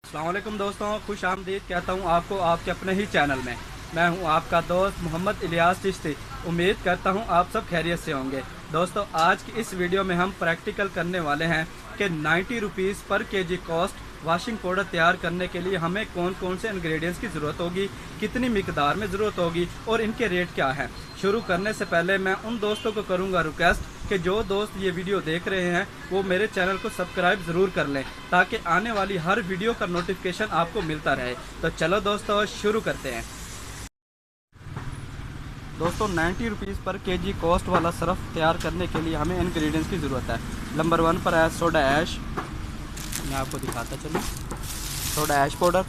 अस्सलाम वालेकुम दोस्तों, खुश आमदीद कहता हूँ आपको आपके अपने ही चैनल में। मैं हूँ आपका दोस्त मोहम्मद इलियास चिश्ती। उम्मीद करता हूँ आप सब खैरियत से होंगे। दोस्तों, आज की इस वीडियो में हम प्रैक्टिकल करने वाले हैं कि 90 रुपीज़ पर केजी कॉस्ट वॉशिंग पाउडर तैयार करने के लिए हमें कौन कौन से इंग्रेडिएंट्स की ज़रूरत होगी, कितनी मिकदार में ज़रूरत होगी और इनके रेट क्या हैं। शुरू करने से पहले मैं उन दोस्तों को करूँगा रिक्वेस्ट कि जो दोस्त ये वीडियो देख रहे हैं वो मेरे चैनल को सब्सक्राइब ज़रूर कर लें ताकि आने वाली हर वीडियो का नोटिफिकेशन आपको मिलता रहे। तो चलो दोस्तों, शुरू करते हैं। दोस्तों, 90 रुपीज़ पर केजी कॉस्ट वाला सर्फ तैयार करने के लिए हमें इंग्रेडिएंट्स की ज़रूरत है। नंबर 1 पर है सोडा ऐश। मैं आपको दिखाता चलूँ। Soda ash powder.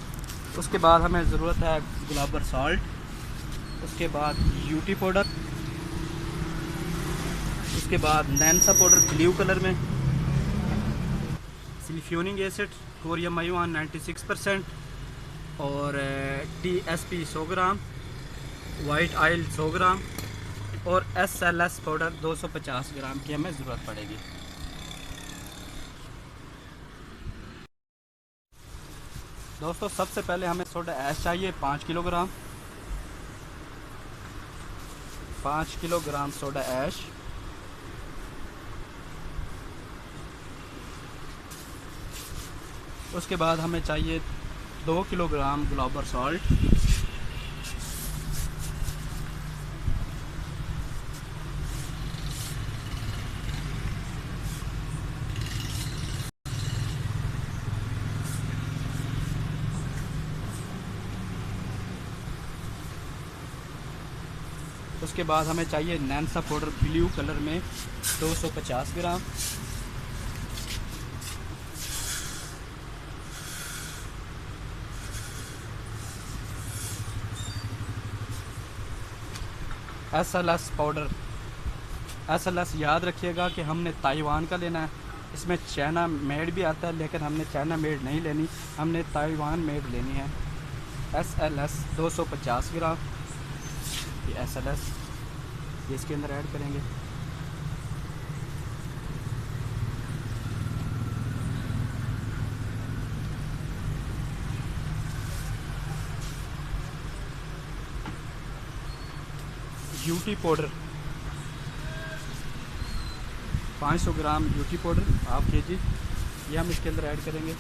उसके बाद हमें ज़रूरत है गुलाबर सॉल्ट। उसके बाद यूटी पाउडर। उसके बाद नैनसा पाउडर ब्लू कलर में। सिलिफ्यूनिक एसिड कोरियम आयोन 96% और TSP 100 ग्राम, वाइट ऑयल 100 ग्राम और SLS पाउडर 250 ग्राम की हमें ज़रूरत पड़ेगी। दोस्तों, सबसे पहले हमें सोडा ऐश चाहिए 5 किलोग्राम। 5 kilogram soda ash. उसके बाद हमें चाहिए 2 किलोग्राम गुलाबर सॉल्ट। उसके बाद हमें चाहिए नैनसा पाउडर ब्लू कलर में 250 ग्राम। SLS powder. SLS याद रखिएगा कि हमने ताइवान का लेना है। इसमें चाइना मेड भी आता है लेकिन हमने चाइना मेड नहीं लेनी, हमने ताइवान मेड लेनी है। SLS 250 ग्राम। ये SLS ये इसके अंदर ऐड करेंगे। यूटी पाउडर 500 ग्राम यूटी पाउडर हाफ के जी, ये हम इसके अंदर ऐड करेंगे।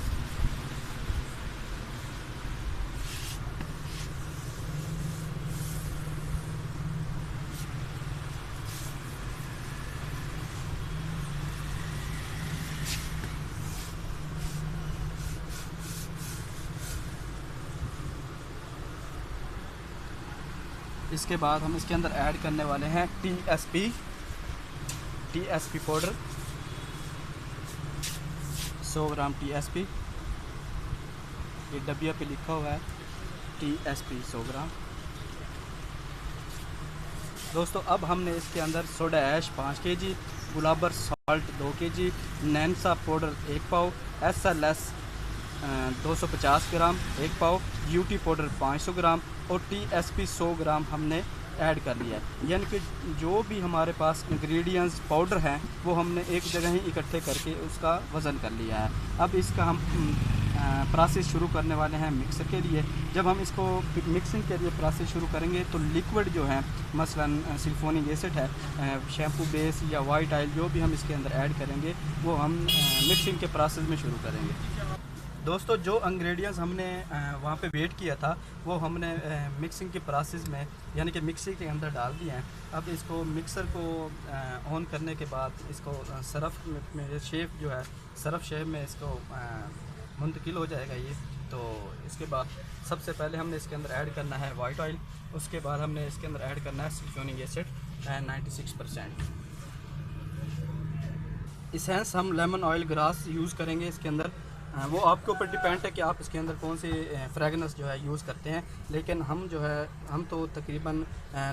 इसके बाद हम इसके अंदर ऐड करने वाले हैं TSP पाउडर 100 ग्राम TSP। ये डब्बिया पे लिखा हुआ है TSP 100 ग्राम। दोस्तों, अब हमने इसके अंदर सोडा ऐश 5 केजी, गुलाबर सॉल्ट 2 केजी, नैनसा पाउडर 1 पाव, SLS 250 ग्राम 1 पाव, यूटी पाउडर 500 ग्राम और TSP 100 ग्राम हमने ऐड कर लिया है। यानी कि जो भी हमारे पास इंग्रेडिएंट्स पाउडर हैं वो हमने एक जगह ही इकट्ठे करके उसका वज़न कर लिया है। अब इसका हम प्रोसेस शुरू करने वाले हैं मिक्सर के लिए। जब हम इसको मिक्सिंग के लिए प्रोसेस शुरू करेंगे तो लिक्विड जो है, मसलन सिलिफ्यूनिक एसिड है, शैम्पू बेस या वाइट ऑयल, जो भी हम इसके अंदर ऐड करेंगे वो हम मिक्सिंग के प्रोसेस में शुरू करेंगे। दोस्तों, जो इंग्रेडिएंट्स हमने वहाँ पे वेट किया था वो हमने मिक्सिंग के प्रोसेस में यानी कि मिक्सी के अंदर डाल दिए हैं। अब इसको मिक्सर को ऑन करने के बाद इसको सरफ में शेप जो है, सरफ शेप में इसको मुंतकिल हो जाएगा ये। तो इसके बाद सबसे पहले हमने इसके अंदर ऐड करना है वाइट ऑयल। उसके बाद हमने इसके अंदर ऐड करना है सिलिफ्यूनिक एसिड 96%। इसेंस हम लेमन ऑयल ग्रास यूज़ करेंगे इसके अंदर। वो आपके ऊपर डिपेंड है कि आप इसके अंदर कौन सी फ्रेगनेंस जो है यूज़ करते हैं, लेकिन हम तो तकरीबन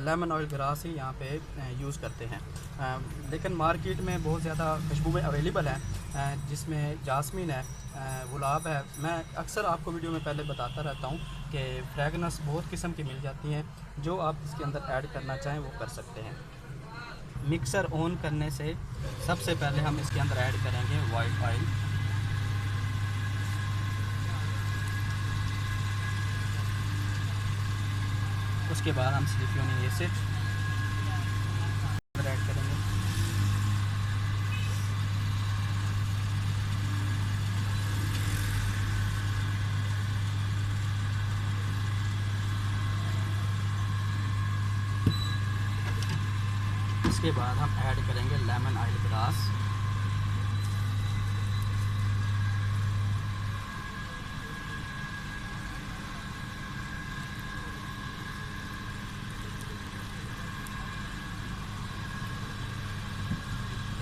लेमन ऑयल ग्रास ही यहाँ पे यूज़ करते हैं। लेकिन मार्केट में बहुत ज़्यादा खुशबुएँ अवेलेबल हैं, जिसमें जास्मिन है, गुलाब है। मैं अक्सर आपको वीडियो में पहले बताता रहता हूँ कि फ्रेगनेंस बहुत किस्म की मिल जाती हैं, जो आप इसके अंदर ऐड करना चाहें वो कर सकते हैं। मिक्सर ऑन करने से सबसे पहले हम इसके अंदर ऐड करेंगे वाइट ऑयल। उसके बाद हम सिलिकॉनिक एसिड ऐड करेंगे। इसके बाद हम ऐड करेंगे लेमन ऑयल ग्रास।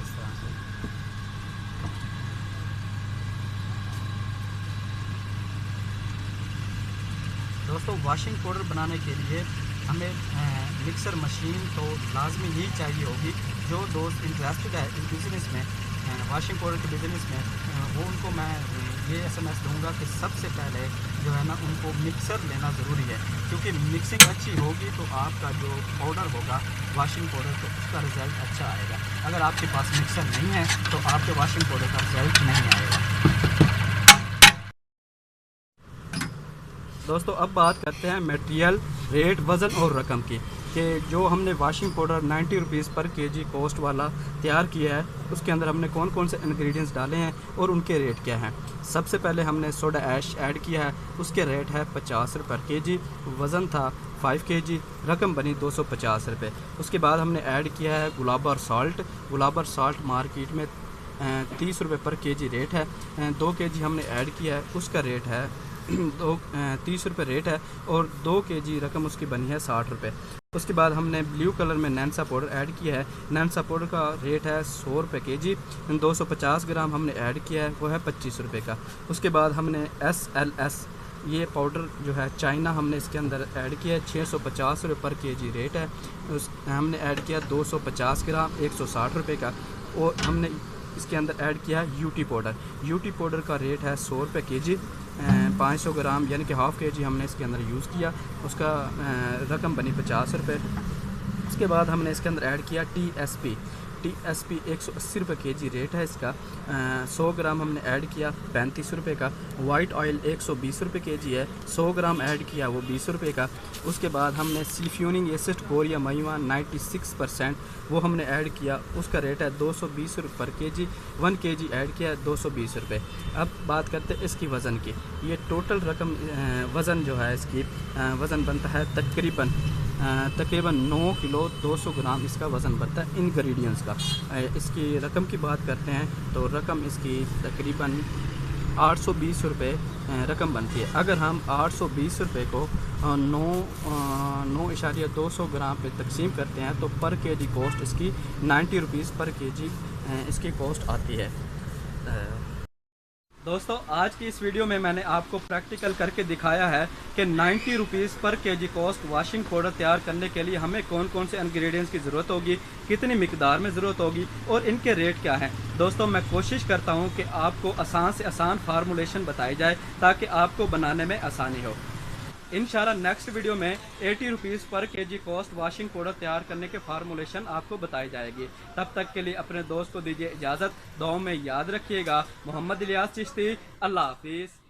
इस तरह से दोस्तों वाशिंग पाउडर बनाने के लिए हमें मिक्सर मशीन तो लाजमी ही चाहिए होगी। जो दोस्त इंटरेस्टेड है इस बिज़नेस में, वाशिंग पाउडर के बिज़नेस में, वो उनको मैं ये SMS दूंगा कि सबसे पहले जो है ना उनको मिक्सर लेना ज़रूरी है, क्योंकि मिक्सिंग अच्छी होगी तो आपका जो पाउडर होगा वाशिंग पाउडर तो उसका रिज़ल्ट अच्छा आएगा। अगर आपके पास मिक्सर नहीं है तो आपके वाशिंग पाउडर का रिज़ल्ट नहीं आएगा। दोस्तों अब बात करते हैं मटेरियल, रेट, वज़न और रकम की, कि जो हमने वाशिंग पाउडर 90 रुपीज़ पर केजी कॉस्ट वाला तैयार किया है उसके अंदर हमने कौन कौन से इंग्रेडिएंट्स डाले हैं और उनके रेट क्या हैं। सबसे पहले हमने सोडा ऐश ऐड किया है, उसके रेट है 50 रुपये पर केजी, वज़न था 5 kg, रकम बनी 250 रुपये। उसके बाद हमने ऐड किया है गुलाबर साल्ट। गुलाबर साल्ट मार्केट में 30 रुपये पर केजी रेट है। 2 kg हमने ऐड किया है, उसका रेट है 30 रुपये रेट है, और 2 kg रकम उसकी बनी है 60 रुपये। उसके बाद हमने ब्लू कलर में नैन्सा पाउडर ऐड किया है। नैन्सा पाउडर का रेट है 100 रुपये केजी। 250 ग्राम हमने ऐड किया है, वो है 25 रुपये का। उसके बाद हमने SLS ये पाउडर जो है चाइना हमने इसके अंदर ऐड किया है, 650 रुपये पर केजी रेट है। हमने ऐड किया 250 ग्राम 160 रुपये का। और हमने इसके अंदर ऐड किया है यूटी पाउडर। यूटी पाउडर का रेट है 100 रुपये केजी। 500 ग्राम यानी कि हाफ़ kg हमने इसके अंदर यूज़ किया, उसका रकम बनी 50 रुपये। उसके बाद हमने इसके अंदर ऐड किया TSP 180 रुपये केजी रेट है इसका। 100 ग्राम हमने ऐड किया 35 रुपये का। वाइट ऑयल 120 रुपये केजी है, 100 ग्राम ऐड किया वो 20 रुपये का। उसके बाद हमने सिलिकॉनिक एसिड कोरिया मयुआ 96% वो हमने ऐड किया, उसका रेट है 220 रुपये पर केजी। 1 kg ऐड किया 220 रुपये। अब बात करते हैं इसकी वज़न की। ये टोटल रकम वज़न जो है इसकी वज़न बनता है तकरीबन 9 किलो 200 ग्राम इसका वज़न बनता है इंग्रेडिएंट्स का। इसकी रकम की बात करते हैं तो रकम इसकी तकरीबन 820 रुपये रकम बनती है। अगर हम 820 रुपये को 9.200 ग्राम पे तकसीम करते हैं तो पर केजी कॉस्ट इसकी 90 रुपीज़ पर केजी इसकी कॉस्ट आती है। दोस्तों आज की इस वीडियो में मैंने आपको प्रैक्टिकल करके दिखाया है कि 90 रुपीज़ पर केजी कॉस्ट वाशिंग पाउडर तैयार करने के लिए हमें कौन कौन से इंग्रेडिएंट्स की ज़रूरत होगी, कितनी मिकदार में ज़रूरत होगी और इनके रेट क्या हैं। दोस्तों मैं कोशिश करता हूं कि आपको आसान से आसान फार्मूलेशन बताई जाए ताकि आपको बनाने में आसानी हो। इंशाल्लाह नेक्स्ट वीडियो में 80 रुपीज़ पर केजी कॉस्ट वाशिंग पाउडर तैयार करने के फार्मूलेशन आपको बताई जाएगी। तब तक के लिए अपने दोस्त को दीजिए इजाज़त। दुआओं में याद रखिएगा। मोहम्मद इलियास चिश्ती, अल्लाह हाफिज़।